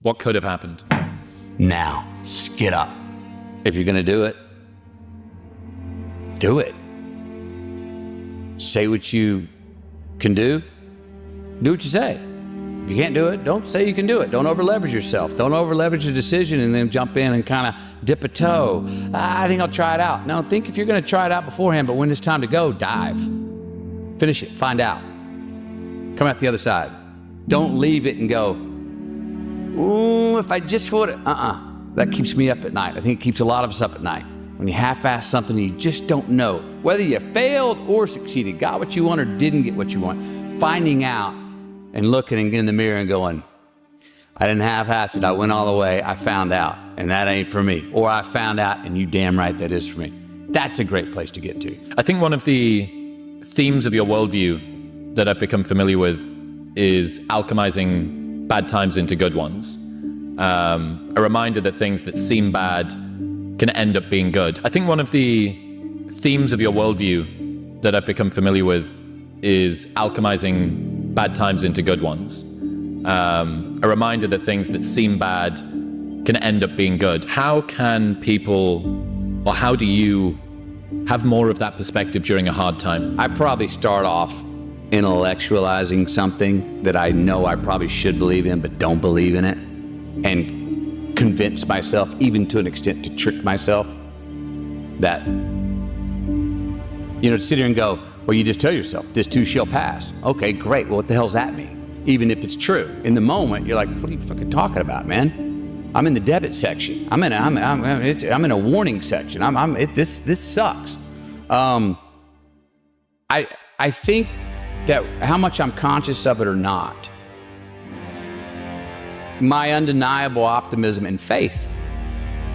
What could have happened? Now, get up. If you're gonna do it, do it. Say what you can do what you say. If you can't do it, don't say you can do it. Don't over-leverage yourself. Don't over-leverage a decision and then jump in and kind of dip a toe. I think I'll try it out. No, think if you're gonna try it out beforehand, but when it's time to go, dive. Finish it, find out. Come out the other side. Don't leave it and go, ooh, if I just would, that keeps me up at night. I think it keeps a lot of us up at night. When you half-ass something and you just don't know whether you failed or succeeded, got what you want or didn't get what you want. Finding out and looking in the mirror and going, I didn't half-ass it, I went all the way, I found out, and that ain't for me. Or I found out, and you damn right that is for me. That's a great place to get to. I think one of the themes of your worldview that I've become familiar with is alchemizing bad times into good ones. A reminder that things that seem bad can end up being good. I think one of the themes of your worldview that I've become familiar with is alchemizing bad times into good ones. A reminder that things that seem bad can end up being good. How can people, or how do you have more of that perspective during a hard time? I probably start off intellectualizing something that I know I probably should believe in but don't believe in it, and convince myself, even to an extent to trick myself, that, to sit here and go, well, you just tell yourself, this too shall pass. Okay, great, well, what the hell's that mean? Even if it's true. In the moment, you're like, what are you fucking talking about, man? I'm in the debit section. I'm in a warning section. This sucks. I think that how much I'm conscious of it or not, my undeniable optimism and faith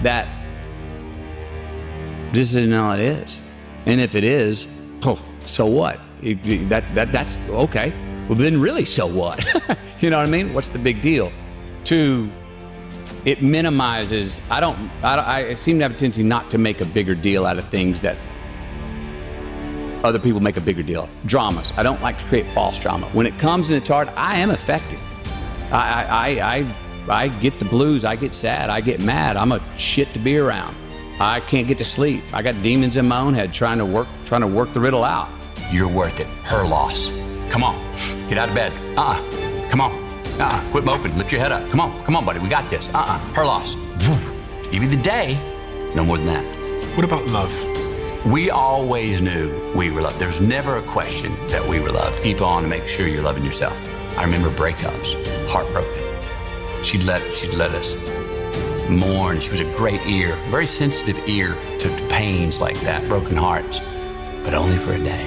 that this isn't all it is. And if it is, so what? That's okay. Well, then really, so what? You know what I mean? What's the big deal? It minimizes, I seem to have a tendency not to make a bigger deal out of things that other people make a bigger deal. Dramas. I don't like to create false drama. When it comes and it's hard, I am affected. I get the blues, I get sad, I get mad. I'm a shit to be around. I can't get to sleep. I got demons in my own head trying to work the riddle out. You're worth it. Her loss. Come on, get out of bed. Come on. Quit moping, lift your head up. Come on, buddy, we got this. Her loss. Give you the day, no more than that. What about love? We always knew we were loved. There's never a question that we were loved. Keep on to make sure you're loving yourself. I remember breakups, heartbroken. She'd let us mourn. She was a great ear, very sensitive ear to pains like that, broken hearts, but only for a day.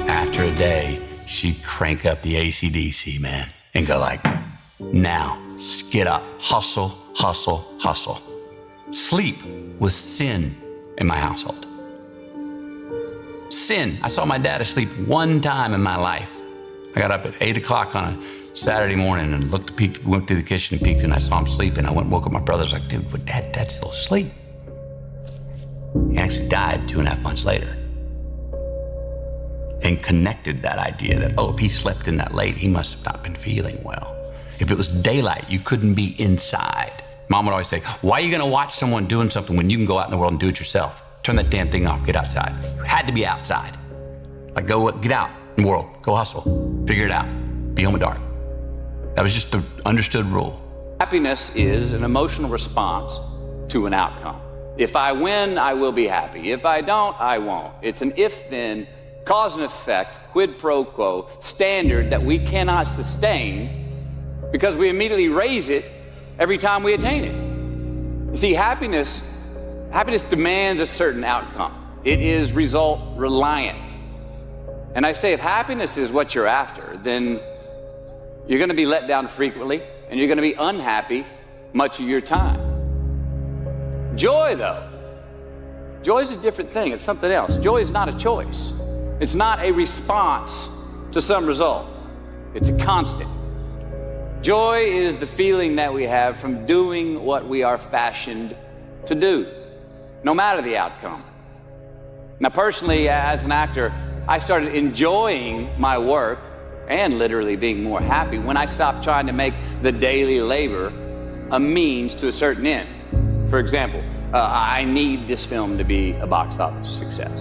After a day, she'd crank up the AC/DC, man, and go like, now, get up, hustle, hustle, hustle. Sleep was sin in my household. Sin. I saw my dad asleep one time in my life. I got up at 8 o'clock on a Saturday morning and went through the kitchen and peeked, and I saw him sleeping. I went and woke up my brother. I was like, dude, but Dad's still asleep. He actually died 2.5 months later. And connected that idea that, if he slept in that late, he must have not been feeling well. If it was daylight, you couldn't be inside. Mom would always say, why are you gonna watch someone doing something when you can go out in the world and do it yourself? Turn that damn thing off, get outside. You had to be outside. Like, get out in the world, go hustle, figure it out, be home at dark. That was just the understood rule. Happiness is an emotional response to an outcome. If I win, I will be happy. If I don't, I won't. It's an if-then, cause and effect, quid pro quo standard that we cannot sustain because we immediately raise it every time we attain it. You see, happiness demands a certain outcome. It is result reliant. And I say, if happiness is what you're after, then you're gonna be let down frequently, and you're gonna be unhappy much of your time. Joy, though, joy is a different thing. It's something else. Joy is not a choice. It's not a response to some result. It's a constant. Joy is the feeling that we have from doing what we are fashioned to do, no matter the outcome. Now, personally, as an actor, I started enjoying my work and literally being more happy when I stopped trying to make the daily labor a means to a certain end. For example, I need this film to be a box office success.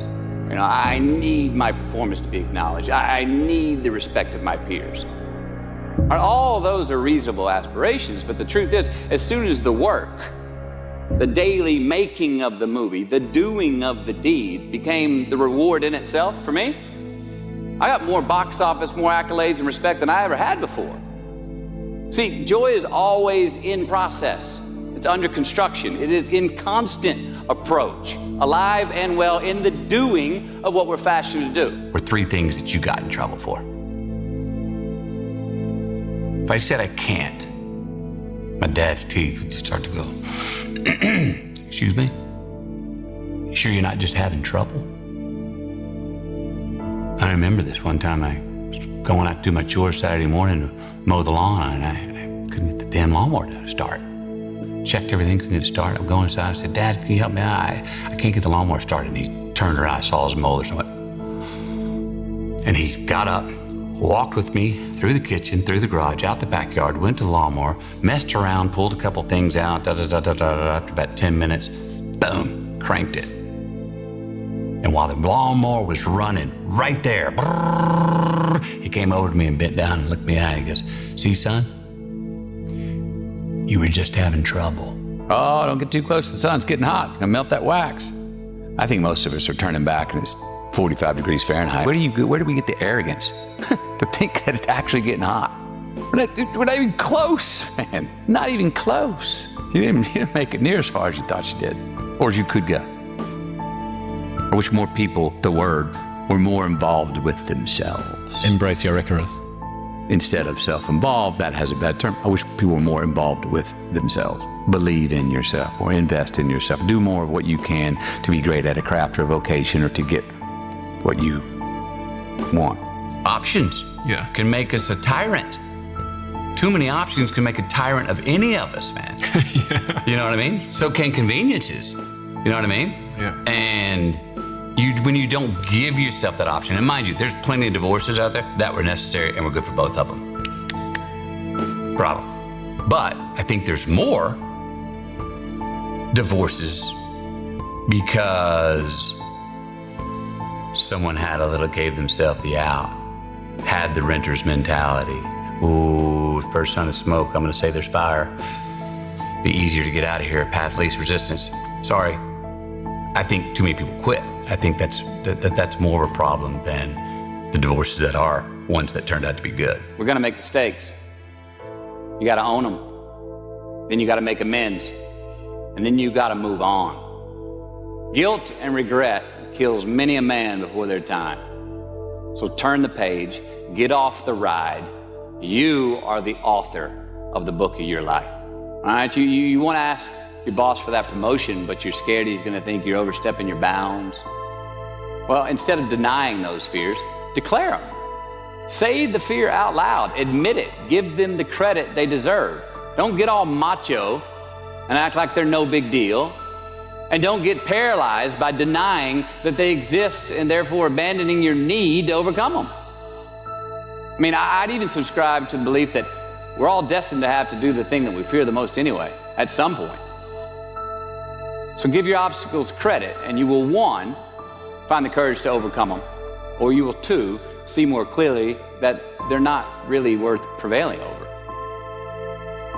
You know, I need my performance to be acknowledged. I need the respect of my peers. All those are reasonable aspirations, but the truth is, as soon as the work, the daily making of the movie, the doing of the deed became the reward in itself for me, I got more box office, more accolades and respect than I ever had before. See, joy is always in process. It's under construction. It is in constant approach, alive and well in the doing of what we're fashioned to do. Were three things that you got in trouble for. If I said I can't, my dad's teeth would just start to go, excuse me? You sure you're not just having trouble? I remember this one time I was going out to do my chores Saturday morning to mow the lawn, and I couldn't get the damn lawnmower to start. Checked everything, couldn't get it started. I'm going inside, I said, Dad, can you help me out? I can't get the lawnmower started. And he turned around, I saw his molders and went, and he got up, walked with me through the kitchen, through the garage, out the backyard, went to the lawnmower, messed around, pulled a couple things out, after about 10 minutes, boom, cranked it. And while the lawnmower was running right there, he came over to me and bent down and looked me in the eye and he goes, see, son, you were just having trouble. Oh, don't get too close. The sun's getting hot. It's gonna melt that wax. I think most of us are turning back and it's 45 degrees Fahrenheit. Where do we get the arrogance to think that it's actually getting hot? We're not even close, man. Not even close. You didn't make it near as far as you thought you did, or as you could go. I wish more people, the word, were more involved with themselves. Embrace your Icarus. Instead of self-involved, that has a bad term. I wish people were more involved with themselves. Believe in yourself or invest in yourself. Do more of what you can to be great at a craft or a vocation or to get what you want. Options can make us a tyrant. Too many options can make a tyrant of any of us, man. You know what I mean? So can conveniences. You know what I mean? Yeah. And when you don't give yourself that option, and mind you, there's plenty of divorces out there that were necessary and were good for both of them. Problem. But I think there's more divorces because someone gave themselves the out, had the renter's mentality. Ooh, first sign of smoke, I'm gonna say there's fire. Be easier to get out of here, path least resistance. Sorry. I think too many people quit. I think that's more of a problem than the divorces that are ones that turned out to be good. We're gonna make mistakes. You gotta own them. Then you gotta make amends. And then you gotta move on. Guilt and regret kills many a man before their time. So turn the page, get off the ride. You are the author of the book of your life. All right, you wanna ask your boss for that promotion, but you're scared he's gonna think you're overstepping your bounds. Well, instead of denying those fears, declare them. Say the fear out loud, admit it, give them the credit they deserve. Don't get all macho and act like they're no big deal. And don't get paralyzed by denying that they exist and therefore abandoning your need to overcome them. I mean, I'd even subscribe to the belief that we're all destined to have to do the thing that we fear the most anyway, at some point. So give your obstacles credit and you will, one, find the courage to overcome them, or you will, two, see more clearly that they're not really worth prevailing over.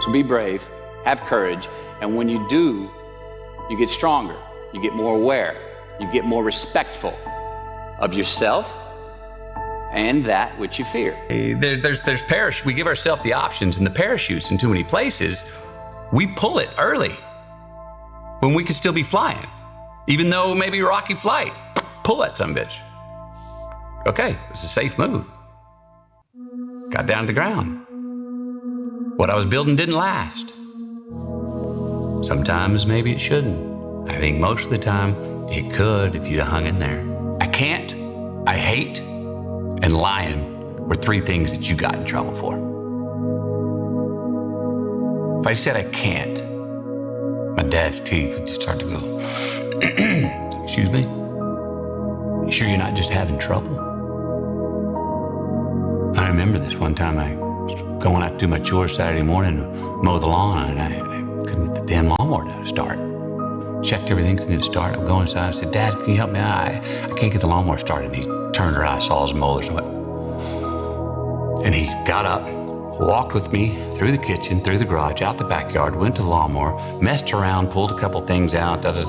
So be brave, have courage, and when you do, you get stronger, you get more aware, you get more respectful of yourself and that which you fear. We give ourselves the options and the parachutes in too many places. We pull it early when we could still be flying. Even though maybe rocky flight, pull that sumbitch. Okay, it's a safe move. Got down to the ground. What I was building didn't last. Sometimes maybe it shouldn't. I think most of the time it could if you'd have hung in there. I can't, I hate, and lying were three things that you got in trouble for. If I said I can't, my dad's teeth would just start to go, excuse me? You sure you're not just having trouble? I remember this one time I was going out to do my chores Saturday morning to mow the lawn, and I lawnmower to start. Checked everything, couldn't get it started. I'm going inside. I said, Dad, can you help me out? I can't get the lawnmower started. And he turned around, I saw his molars and went, and he got up, walked with me through the kitchen, through the garage, out the backyard, went to the lawnmower, messed around, pulled a couple things out, after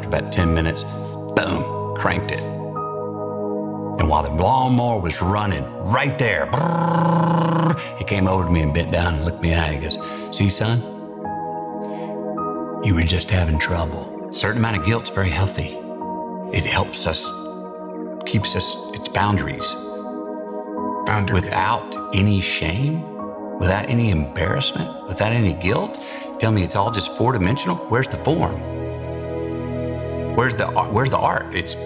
about 10 minutes, boom, cranked it. And while the lawnmower was running right there, he came over to me and bent down and looked me in the eye. He goes, see, son, you were just having trouble. A certain amount of guilt's very healthy. It helps us, keeps us, it's boundaries. Without any shame, without any embarrassment, without any guilt. Tell me it's all just four-dimensional? Where's the form? Where's the art? It's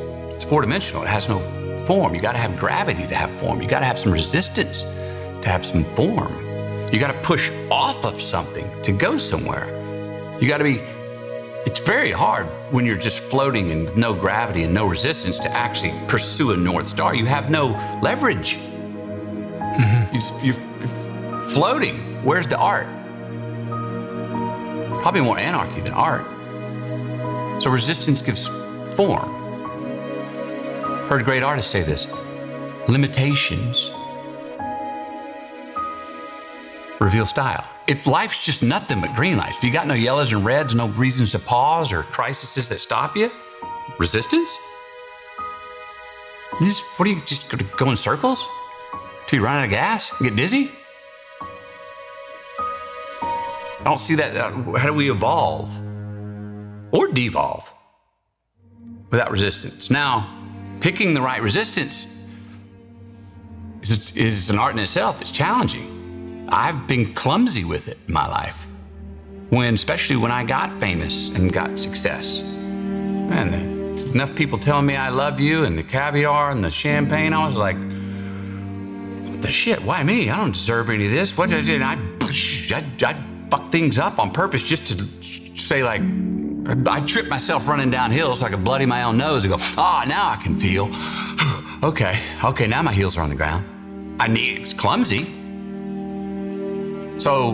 four-dimensional. It has no form. You gotta have gravity to have form. You gotta have some resistance to have some form. You gotta push off of something to go somewhere. You gotta be, it's very hard when you're just floating and no gravity and no resistance to actually pursue a North Star. You have no leverage. You're floating. Where's the art? Probably more anarchy than art. So resistance gives form. Heard great artists say this. Limitations reveal style. If life's just nothing but green lights, if you got no yellows and reds, no reasons to pause or crises that stop you, resistance? What are you just gonna go in circles? Till you run out of gas and get dizzy? I don't see that. How do we evolve or devolve without resistance? Now, picking the right resistance is an art in itself. It's challenging. I've been clumsy with it in my life. Especially when I got famous and got success. Man, enough people telling me I love you and the caviar and the champagne. I was like, what the shit? Why me? I don't deserve any of this. What did I do? I'd fuck things up on purpose just to say, like, I'd trip myself running down hills so I could bloody my own nose and go, now I can feel. Okay, now my heels are on the ground. It's clumsy. So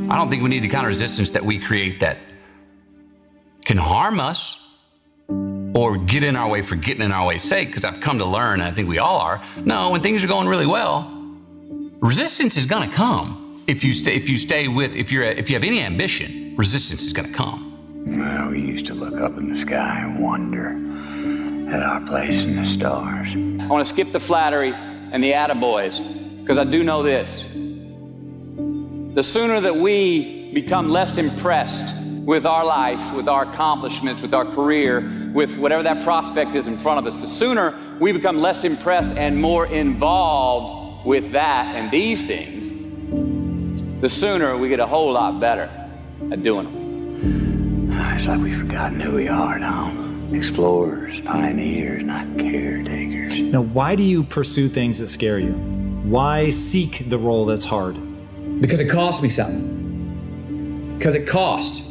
I don't think we need the kind of resistance that we create that can harm us or get in our way for getting in our way's sake, because I've come to learn, and I think we all are, no, when things are going really well, resistance is gonna come. If you have any ambition, resistance is gonna come. Well, we used to look up in the sky and wonder at our place in the stars. I want to skip the flattery and the attaboys, because I do know this. The sooner that we become less impressed with our life, with our accomplishments, with our career, with whatever that prospect is in front of us, the sooner we become less impressed and more involved with that and these things, the sooner we get a whole lot better at doing them. It's like we've forgotten who we are now. Explorers, pioneers, not caretakers. Now, why do you pursue things that scare you? Why seek the role that's hard? Because it costs me something. Because it costs.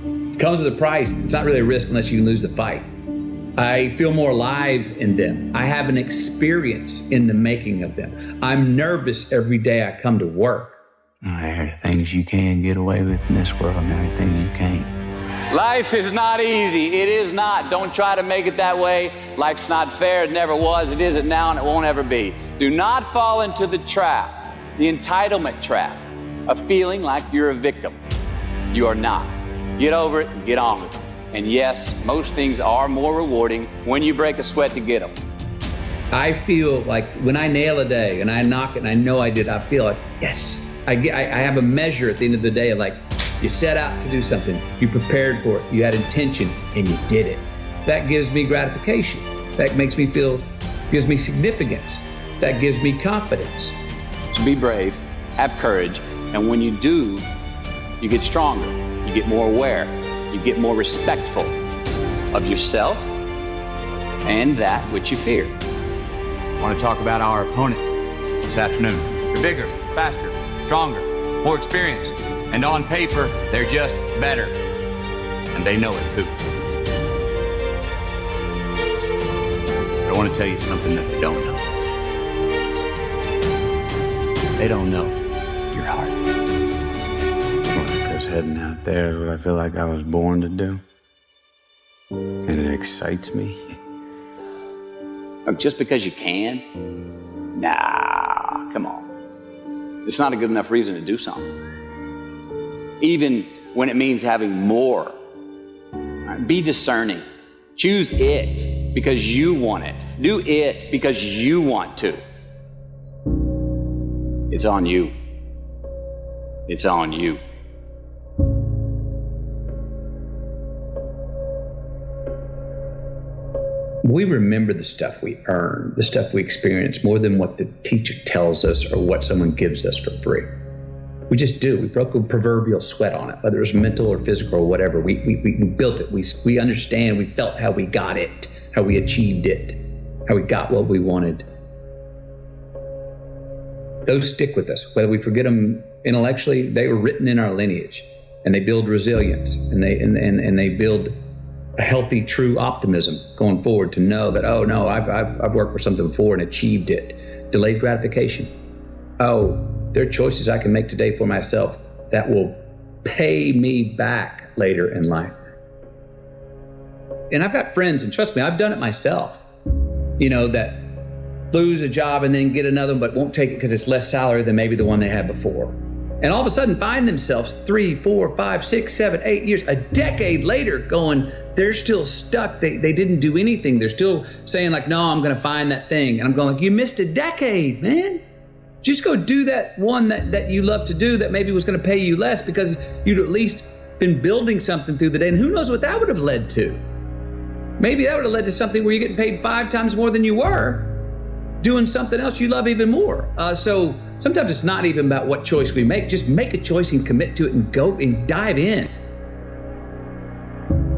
It comes with a price. It's not really a risk unless you can lose the fight. I feel more alive in them. I have an experience in the making of them. I'm nervous every day I come to work. There are things you can get away with in this world, and there are things you can't. Life is not easy. It is not. Don't try to make it that way. Life's not fair. It never was. It isn't now, and it won't ever be. Do not fall into the trap, the entitlement trap, of feeling like you're a victim. You are not. Get over it and get on with it. And yes, most things are more rewarding when you break a sweat to get them. I feel like when I nail a day and I knock it and I know I did, I feel like, yes. I have a measure at the end of the day, like, you set out to do something, you prepared for it, you had intention, and you did it. That gives me gratification. That makes me feel, gives me significance. That gives me confidence. So be brave, have courage, and when you do, you get stronger, you get more aware, you get more respectful of yourself and that which you fear. I want to talk about our opponent this afternoon. They're bigger, faster, stronger, more experienced, and on paper, they're just better. And they know it too. But I want to tell you something that they don't know. They don't know your heart. Because was heading out there is what I feel like I was born to do. And it excites me. Just because you can? Nah, come on. It's not a good enough reason to do something. Even when it means having more. Right? Be discerning. Choose it because you want it. Do it because you want to. It's on you. It's on you. We remember the stuff we earn, the stuff we experience, more than what the teacher tells us or what someone gives us for free. We just do. We broke a proverbial sweat on it, whether it was mental or physical or whatever. We built it. We understand. We felt how we got it, how we achieved it, how we got what we wanted. Those stick with us. Whether we forget them intellectually, they were written in our lineage, and they build resilience, and they build a healthy, true optimism going forward to know that, oh no, I've worked for something before and achieved it. Delayed gratification. Oh, there are choices I can make today for myself that will pay me back later in life. And I've got friends, and trust me, I've done it myself, that lose a job and then get another one, but won't take it because it's less salary than maybe the one they had before. And all of a sudden find themselves 3, 4, 5, 6, 7, 8 years, a decade later going, they're still stuck. They didn't do anything. They're still saying like, no, I'm going to find that thing. And I'm going like, you missed a decade, man. Just go do that one that you love to do that maybe was going to pay you less because you'd at least been building something through the day. And who knows what that would have led to? Maybe that would have led to something where you're getting paid 5 times more than you were doing something else you love even more. So sometimes it's not even about what choice we make. Just make a choice and commit to it and go and dive in.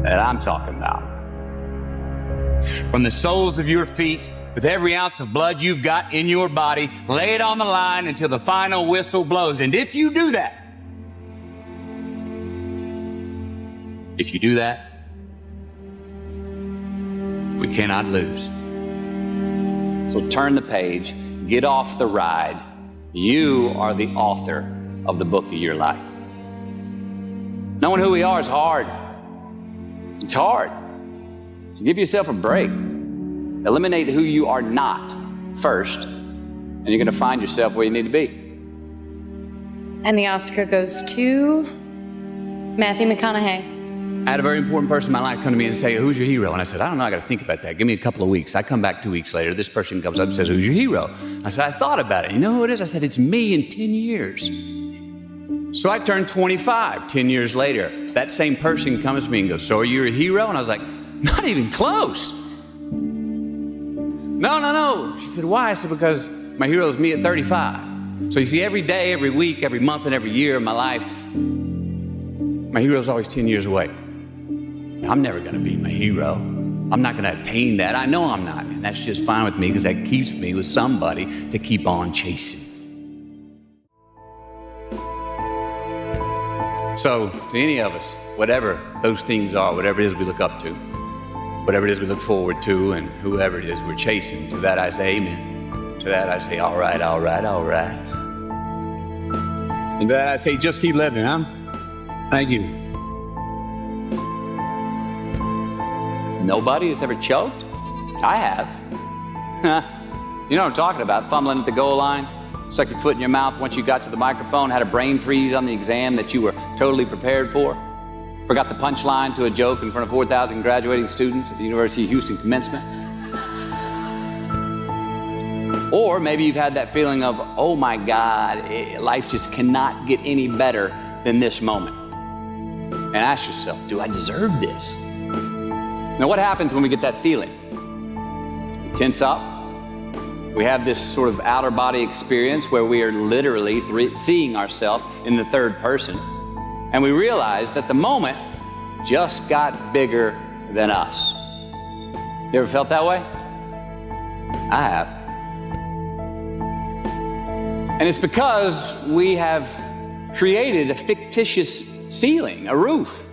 That I'm talking about. From the soles of your feet, with every ounce of blood you've got in your body, lay it on the line until the final whistle blows. And if you do that, we cannot lose. So turn the page, get off the ride. You are the author of the book of your life. Knowing who we are is hard. It's hard. So give yourself a break. Eliminate who you are not first, and you're going to find yourself where you need to be. And the Oscar goes to Matthew McConaughey. I had a very important person in my life come to me and say, who's your hero? And I said, I don't know, I got to think about that. Give me a couple of weeks. I come back 2 weeks later. This person comes up and says, who's your hero? I said, I thought about it. You know who it is? I said, it's me in 10 years. So I turned 25 10 years later. That same person comes to me and goes, so are you a hero? And I was like, not even close. No. She said, why? I said, because my hero is me at 35. So you see, every day, every week, every month, and every year of my life, my hero is always 10 years away. I'm never going to be my hero. I'm not going to attain that. I know I'm not. And that's just fine with me because that keeps me with somebody to keep on chasing. So to any of us, whatever those things are, whatever it is we look up to, whatever it is we look forward to, and whoever it is we're chasing, to that I say amen. To that I say, all right. And to that I say, just keep living, huh? Thank you. Nobody has ever choked? I have. You know what I'm talking about, fumbling at the goal line, stuck your foot in your mouth once you got to the microphone, had a brain freeze on the exam that you were totally prepared for, forgot the punchline to a joke in front of 4,000 graduating students at the University of Houston commencement. Or maybe you've had that feeling of, oh my God, life just cannot get any better than this moment. And ask yourself, do I deserve this? Now, what happens when we get that feeling? We tense up. We have this sort of outer body experience where we are literally seeing ourselves in the third person. And we realize that the moment just got bigger than us. You ever felt that way? I have. And it's because we have created a fictitious ceiling, a roof,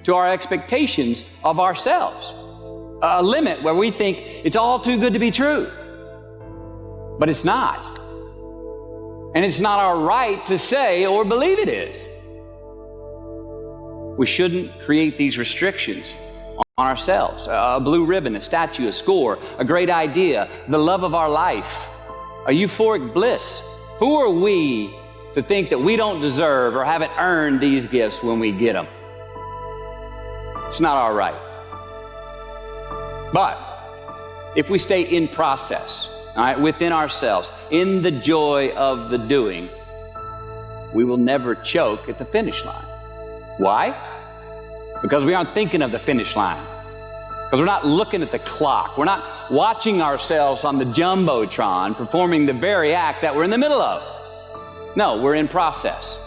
to our expectations of ourselves. A limit where we think it's all too good to be true. But it's not. And it's not our right to say or believe it is. We shouldn't create these restrictions on ourselves. A blue ribbon, a statue, a score, a great idea, the love of our life, a euphoric bliss. Who are we to think that we don't deserve or haven't earned these gifts when we get them? It's not our right. But if we stay in process, all right, within ourselves, in the joy of the doing, we will never choke at the finish line. Why? Because we aren't thinking of the finish line. Because we're not looking at the clock. We're not watching ourselves on the Jumbotron performing the very act that we're in the middle of. No, we're in process.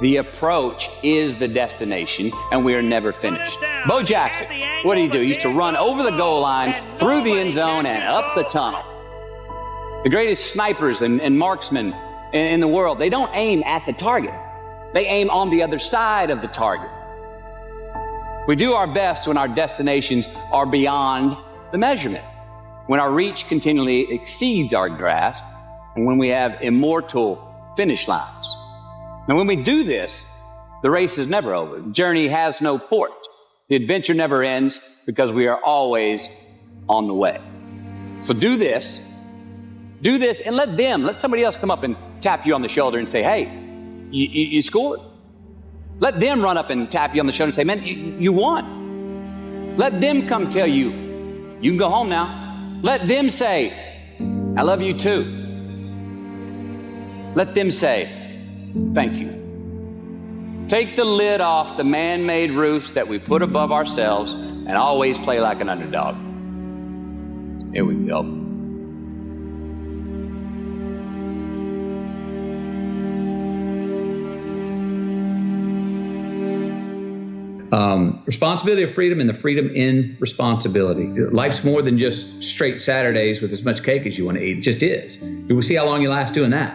The approach is the destination, and we are never finished. Bo Jackson, what did he do? He used to run over the goal line, through the end zone, and up the tunnel. The greatest snipers and marksmen in the world, they don't aim at the target. They aim on the other side of the target. We do our best when our destinations are beyond the measurement, when our reach continually exceeds our grasp, and when we have immortal finish lines. And when we do this, the race is never over. The journey has no port. The adventure never ends because we are always on the way. So do this, and let somebody else come up and tap you on the shoulder and say, hey, you scored. Let them run up and tap you on the shoulder and say, man, you won. Let them come tell you, you can go home now. Let them say, I love you too. Let them say, thank you. Take the lid off the man-made roofs that we put above ourselves and always play like an underdog. Here we go. Responsibility of freedom and the freedom in responsibility. Life's more than just straight Saturdays with as much cake as you want to eat. It just is. You will see how long you last doing that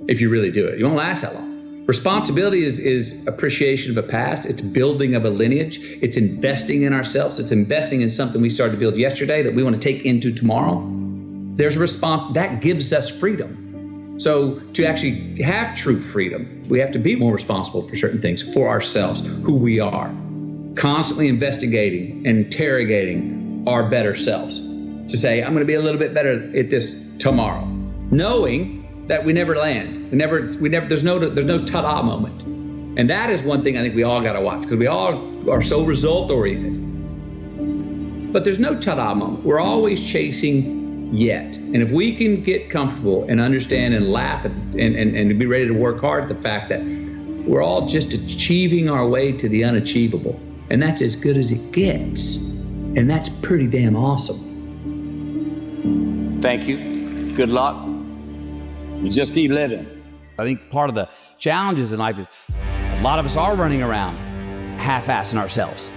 if you really do it. You won't last that long. Responsibility is appreciation of a past. It's building of a lineage. It's investing in ourselves. It's investing in something we started to build yesterday that we want to take into tomorrow. There's a response that gives us freedom. So to actually have true freedom, we have to be more responsible for certain things, for ourselves, who we are, constantly investigating and interrogating our better selves to say, I'm going to be a little bit better at this tomorrow, knowing that we never land. There's no ta-da moment. And that is one thing I think we all got to watch, because we all are so result oriented. But there's no ta-da moment. We're always chasing yet. And if we can get comfortable and understand and laugh at, and be ready to work hard at the fact that we're all just achieving our way to the unachievable, and that's as good as it gets, and that's pretty damn awesome. Thank you. Good luck. You just keep living. I think part of the challenges in life is a lot of us are running around half-assing ourselves,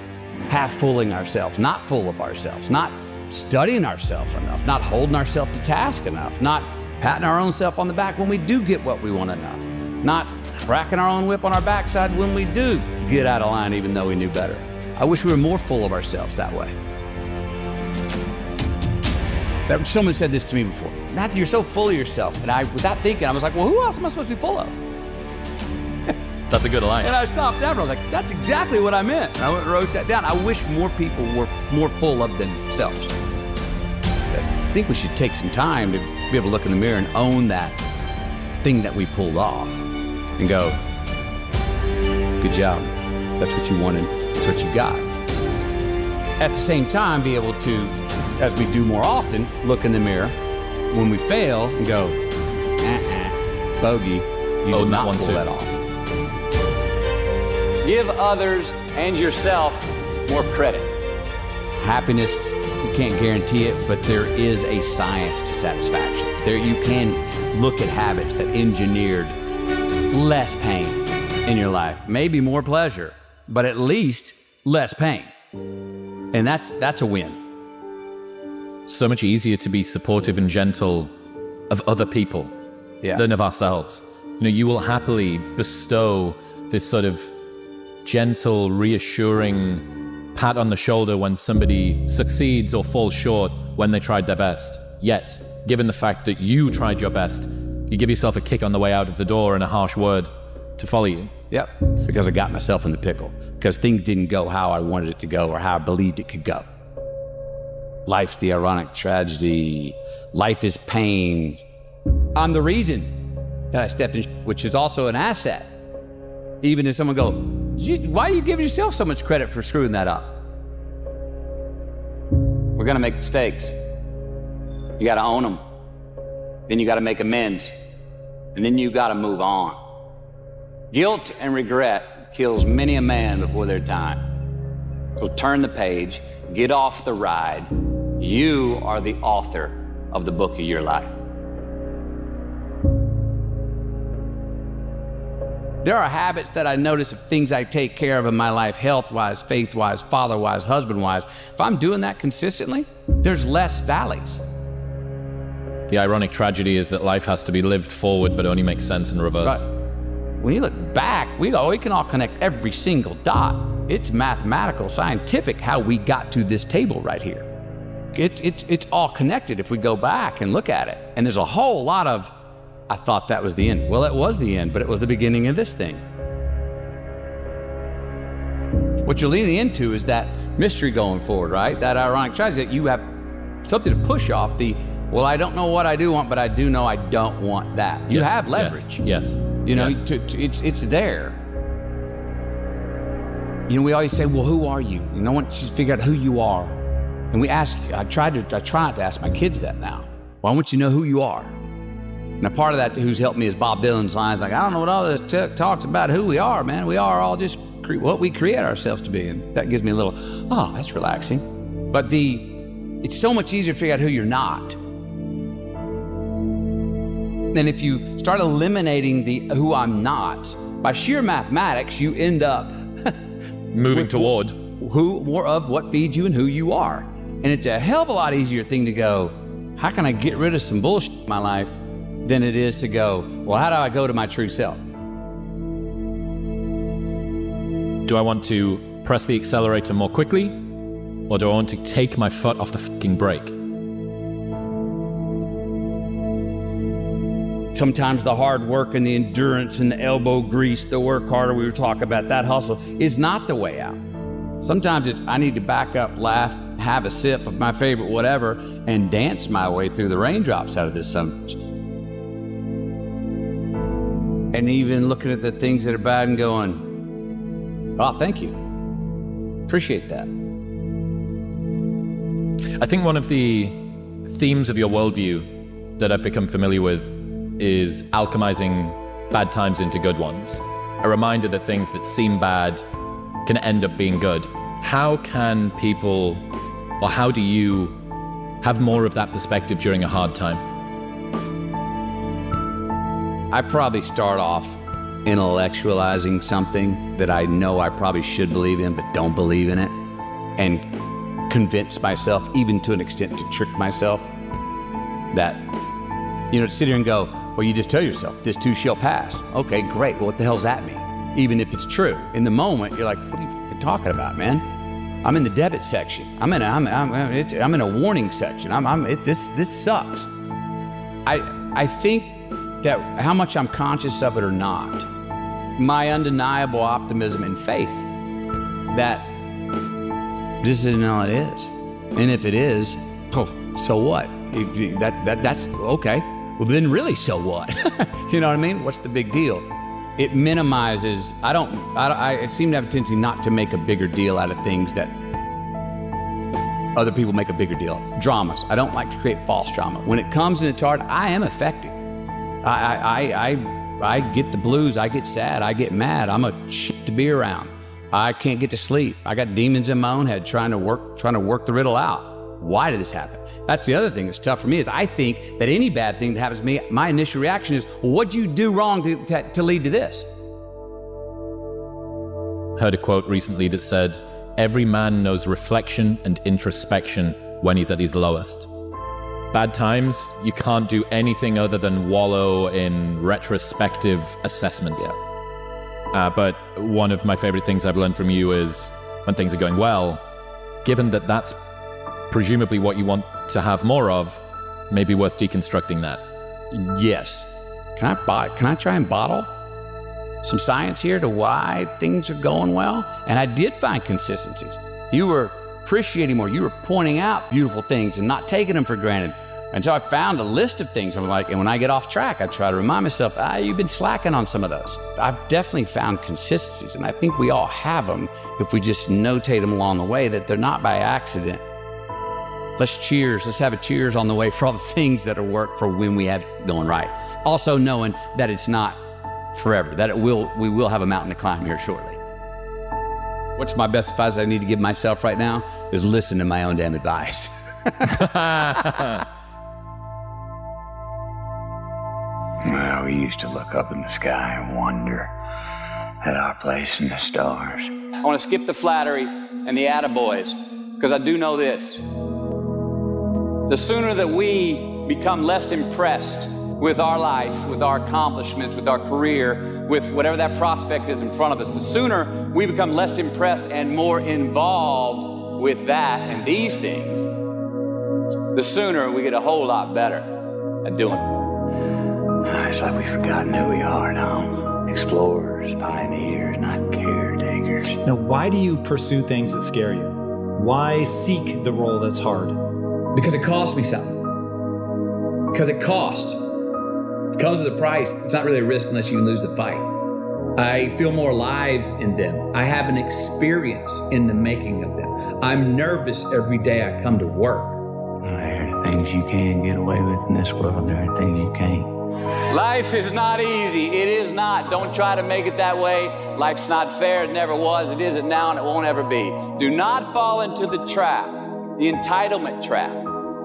half-fooling ourselves, not full of ourselves, not studying ourselves enough, not holding ourselves to task enough, not patting our own self on the back when we do get what we want enough, not cracking our own whip on our backside when we do get out of line even though we knew better. I wish we were more full of ourselves that way. Someone said this to me before, Matthew, you're so full of yourself. And I, without thinking, I was like, well, who else am I supposed to be full of? That's a good line. And I stopped after. I was like, that's exactly what I meant. And I went and wrote that down. I wish more people were more full of themselves. I think we should take some time to be able to look in the mirror and own that thing that we pulled off and go, good job. That's what you wanted. That's what you got. At the same time, be able to, as we do more often, look in the mirror when we fail and go, bogey, you did not pull that off. Give others and yourself more credit. Happiness, you can't guarantee it, but there is a science to satisfaction. There you can look at habits that engineered less pain in your life. Maybe more pleasure, but at least less pain. And that's a win. So much easier to be supportive and gentle of other people than of ourselves. You know, you will happily bestow this sort of gentle, reassuring pat on the shoulder when somebody succeeds or falls short when they tried their best. Yet, given the fact that you tried your best, you give yourself a kick on the way out of the door and a harsh word to follow you. Yep, because I got myself in the pickle. because things didn't go how I wanted it to go or how I believed it could go. Life's the ironic tragedy. Life is pain. I'm the reason that I stepped in, which is also an asset. Even if someone go, why are you giving yourself so much credit for screwing that up? We're gonna make mistakes. You gotta own them. Then you gotta make amends. And then you gotta move on. Guilt and regret kills many a man before their time. So turn the page, get off the ride. You are the author of the book of your life. There are habits that I notice of things I take care of in my life, health-wise, faith-wise, father-wise, husband-wise. If I'm doing that consistently, there's less valleys. The ironic tragedy is that life has to be lived forward, but only makes sense in reverse. Right. When you look back, we can all connect every single dot. It's mathematical, scientific how we got to this table right here. It's all connected if we go back and look at it. And there's a whole lot of, I thought that was the end. Well, it was the end, but it was the beginning of this thing. What you're leaning into is that mystery going forward, right? That ironic tragedy that you have something to push off the, well, I don't know what I do want, but I do know I don't want that. You have leverage. Yes. You know, Yes. it's there. You know, we always say, well, who are you? You know, once you figure out who you are. And we ask, I try not to ask my kids that now. Well, I want you to know who you are. And a part of that who's helped me is Bob Dylan's lines, like, I don't know what all this talks about who we are, man. We are all just what we create ourselves to be. And that gives me a little, oh, that's relaxing. But it's so much easier to figure out who you're not. And if you start eliminating the who I'm not, by sheer mathematics, you end up Moving toward. who more of what feeds you and who you are. And it's a hell of a lot easier thing to go, how can I get rid of some bullshit in my life, than it is to go, well, how do I go to my true self? Do I want to press the accelerator more quickly? Or do I want to take my foot off the fucking brake? Sometimes the hard work and the endurance and the elbow grease, the work harder we were talking about, that hustle is not the way out. Sometimes it's, I need to back up, laugh, have a sip of my favorite whatever, and dance my way through the raindrops out of this summer. And even looking at the things that are bad and going, oh, thank you. Appreciate that. I think one of the themes of your worldview that I've become familiar with is alchemizing bad times into good ones. A reminder that things that seem bad can end up being good. How can people, or how do you have more of that perspective during a hard time? I probably start off intellectualizing something that I know I probably should believe in, but don't believe in it, and convince myself, even to an extent to trick myself, that, you know, to sit here and go, well, you just tell yourself, this too shall pass. Okay, great. Well, what the hell does that mean? Even if it's true. In the moment, you're like, what are you talking about, man? I'm in the debit section. I'm in a warning section. This sucks. I think that how much I'm conscious of it or not, my undeniable optimism and faith that this isn't all it is. And if it is, oh, so what? That's okay. Well, then really, so what? You know what I mean? What's the big deal? It minimizes, I seem to have a tendency not to make a bigger deal out of things that other people make a bigger deal. Dramas. I don't like to create false drama. When it comes and it's hard, I am affected. I get the blues, I get sad, I get mad. I'm a shit to be around. I can't get to sleep. I got demons in my own head trying to work the riddle out. Why did this happen? That's the other thing that's tough for me is I think that any bad thing that happens to me, my initial reaction is, well, what'd you do wrong to lead to this? Heard a quote recently that said, every man knows reflection and introspection when he's at his lowest. Bad times, you can't do anything other than wallow in retrospective assessment. Yeah. But one of my favorite things I've learned from you is when things are going well, given that that's presumably what you want to have more of, maybe worth deconstructing that. Yes. Can I try and bottle? some science here to why things are going well. And I did find consistencies. You were appreciating more. You were pointing out beautiful things and not taking them for granted. And so I found a list of things. I'm like, and when I get off track, I try to remind myself, you've been slacking on some of those. I've definitely found consistencies, and I think we all have them if we just notate them along the way, that they're not by accident. Let's cheers. Let's have a cheers on the way for all the things that will work for when we have going right. Also knowing that it's not forever, that we will have a mountain to climb here shortly. What's my best advice I need to give myself right now is listen to my own damn advice. Well, we used to look up in the sky and wonder at our place in the stars. I want to skip the flattery and the attaboys, because I do know this. The sooner that we become less impressed with our life, with our accomplishments, with our career, with whatever that prospect is in front of us, the sooner we become less impressed and more involved with that and these things, the sooner we get a whole lot better at doing it. It's like we've forgotten who we are now. Explorers, pioneers, not caretakers. Now, why do you pursue things that scare you? Why seek the role that's hard? Because it costs me something. Because it costs. It comes with a price. It's not really a risk unless you can lose the fight. I feel more alive in them. I have an experience in the making of them. I'm nervous every day I come to work. There are things you can get away with in this world. There are things you can't. Life is not easy. It is not. Don't try to make it that way. Life's not fair. It never was. It isn't now, and it won't ever be. Do not fall into the trap, the entitlement trap,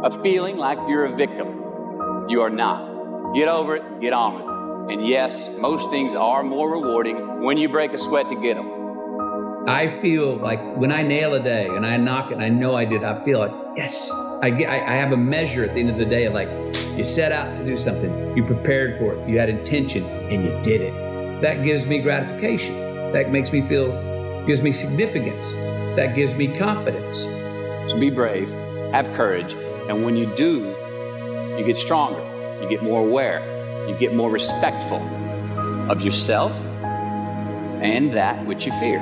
of feeling like you're a victim. You are not. Get over it. Get on with it. And yes, most things are more rewarding when you break a sweat to get them. I feel like when I nail a day and I knock it and I know I did, I feel like, yes, I have a measure at the end of the day of like, you set out to do something, you prepared for it, you had intention, and you did it. That gives me gratification. That makes me feel, gives me significance. That gives me confidence. So be brave, have courage, and when you do, you get stronger, you get more aware, you get more respectful of yourself and that which you fear.